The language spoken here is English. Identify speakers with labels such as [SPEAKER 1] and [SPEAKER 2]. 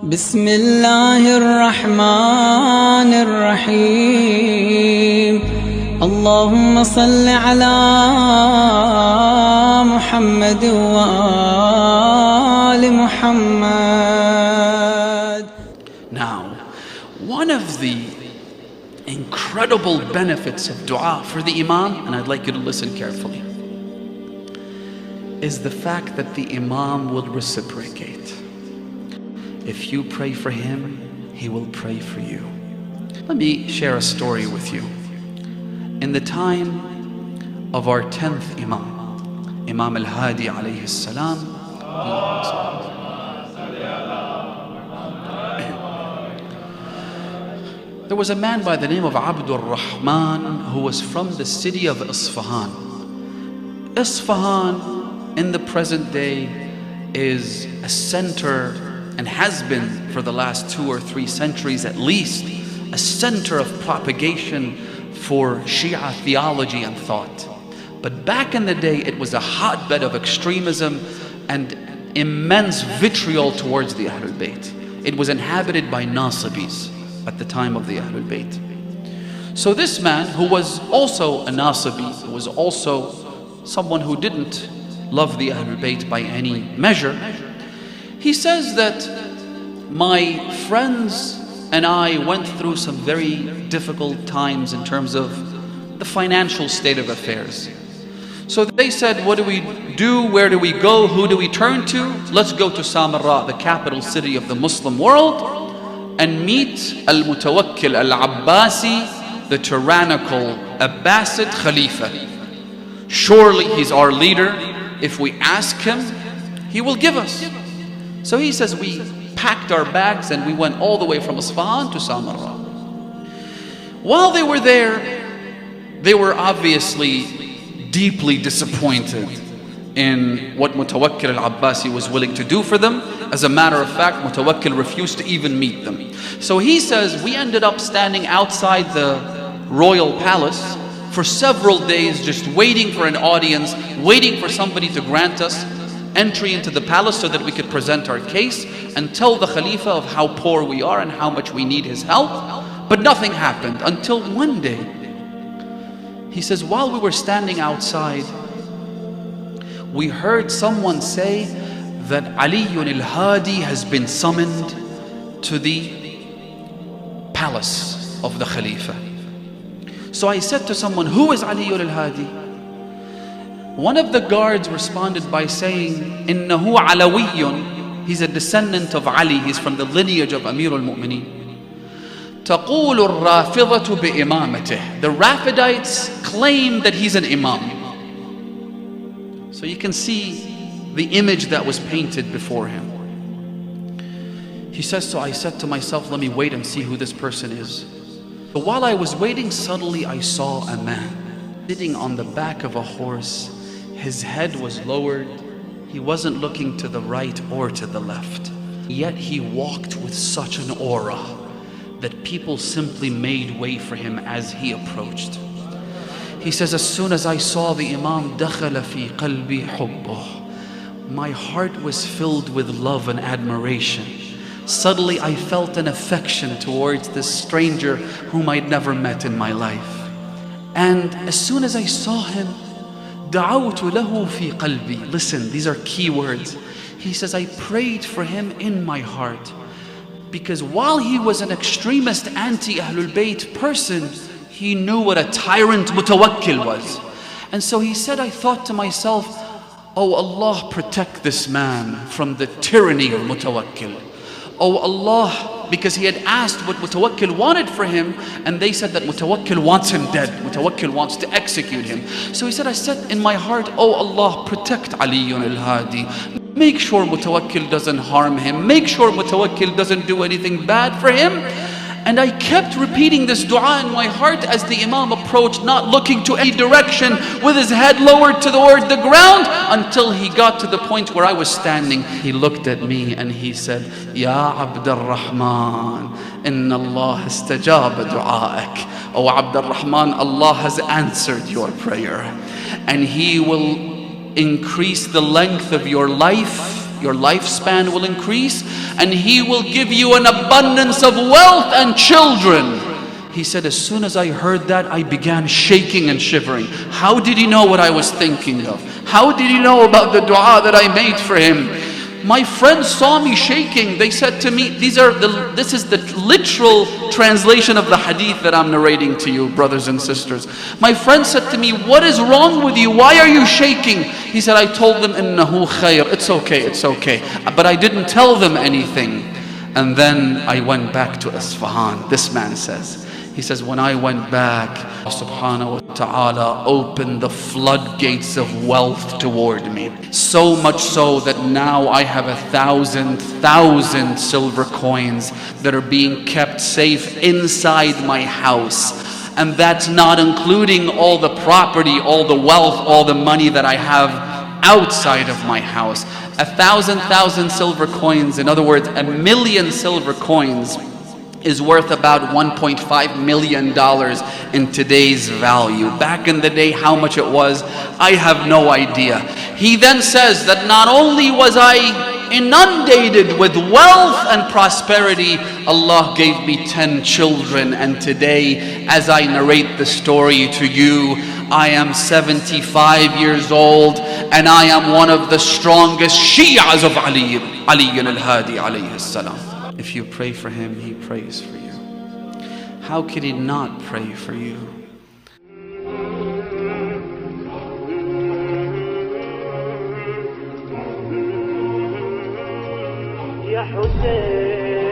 [SPEAKER 1] بسم الله الرحمن الرحيم اللهم صل على محمد وآل محمد.
[SPEAKER 2] Now, one of the incredible benefits of dua for the Imam, and I'd like you to listen carefully, is the fact that the Imam will reciprocate. If you pray for him, he will pray for you. Let me share a story with you. In the time of our 10th Imam, Imam al-Hadi alayhi salam, there was a man by the name of Abdul Rahman who was from the city of Isfahan. Isfahan in the present day is a center, and has been for the last 2 or 3 centuries at least, a center of propagation for Shia theology and thought. But back in the day, it was a hotbed of extremism and immense vitriol towards the Ahlul Bayt. It was inhabited by Nasibis at the time of the Ahlul Bayt. So this man, who was also a Nasibi, who was also someone who didn't love the Ahlul Bayt by any measure, he says that my friends and I went through some very difficult times in terms of the financial state of affairs. So they said, what do we do? Where do we go? Who do we turn to? Let's go to Samarra, the capital city of the Muslim world, and meet Al-Mutawakkil Al-Abbasi, the tyrannical Abbasid Khalifa. Surely he's our leader. If we ask him, he will give us. So he says, we packed our bags and we went all the way from Isfahan to Samarra. While they were there, they were obviously deeply disappointed in what Mutawakkil al-Abbasi was willing to do for them. As a matter of fact, Mutawakkil refused to even meet them. So he says, we ended up standing outside the royal palace for several days, just waiting for an audience, waiting for somebody to grant us entry into the palace so that we could present our case and tell the Khalifa of how poor we are and how much we need his help. But nothing happened until one day. He says, while we were standing outside, we heard someone say that Ali al-Hadi has been summoned to the palace of the Khalifa. So I said to someone, who is Ali al-Hadi? One of the guards responded by saying, Innahu Alawiyyun, he's a descendant of Ali, he's from the lineage of Amir al-Mu'mineen. تقول الرافضة بإمامته. The Rafidites claim that he's an Imam. So you can see the image that was painted before him. He says, so I said to myself, let me wait and see who this person is. But while I was waiting, suddenly I saw a man sitting on the back of a horse. His head was lowered. He wasn't looking to the right or to the left. Yet he walked with such an aura that people simply made way for him as he approached. He says, as soon as I saw the Imam, دَخَلَ فِي قَلْبِي حُبُّهُ. My heart was filled with love and admiration. Suddenly I felt an affection towards this stranger whom I'd never met in my life. And as soon as I saw him, دعوت له في قلبي. Listen, these are key words. He says, I prayed for him in my heart. Because while he was an extremist anti-Ahlul Bayt person, he knew what a tyrant Mutawakkil was. And so he said, I thought to myself, oh Allah, protect this man from the tyranny of Mutawakkil. Oh Allah, because he had asked what Mutawakkil wanted for him, and they said that Mutawakkil wants him dead. Mutawakkil wants to execute him. So he said, I said in my heart, oh Allah, protect Ali al-Hadi. Make sure Mutawakkil doesn't harm him. Make sure Mutawakkil doesn't do anything bad for him. And I kept repeating this dua in my heart as the Imam approached, not looking to any direction, with his head lowered toward the ground, until he got to the point where I was standing. He looked at me and he said, Ya Abdul Rahman, inna Allah istajaba du'aak. Oh Abdul Rahman, Allah has answered your prayer. And He will increase the length of your life your lifespan will increase, and He will give you an abundance of wealth and children. He said, as soon as I heard that, I began shaking and shivering. How did he know what I was thinking of? How did he know about the dua that I made for him? My friends saw me shaking. They said to me, this is the literal translation of the hadith that I'm narrating to you, brothers and sisters. My friend said to me, what is wrong with you? Why are you shaking? He said, I told them, innahu khair. It's okay, it's okay. But I didn't tell them anything. And then I went back to Isfahan. This man says, he says, when I went back, Allah subhanahu wa ta'ala opened the floodgates of wealth toward me. So much so that now I have 1,000 silver coins that are being kept safe inside my house. And that's not including all the property, all the wealth, all the money that I have outside of my house. 1,000 silver coins, in other words, 1,000,000 silver coins is worth about $1.5 million in today's value. Back in the day, how much it was, I have no idea. He then says that not only was I inundated with wealth and prosperity, Allah gave me 10 children, and today, as I narrate the story to you, I am 75 years old, and I am one of the strongest Shi'as of Ali al-Hadi alayhi salam. If you pray for him, he prays for you. How could he not pray for you?
[SPEAKER 3] Ya Hussein.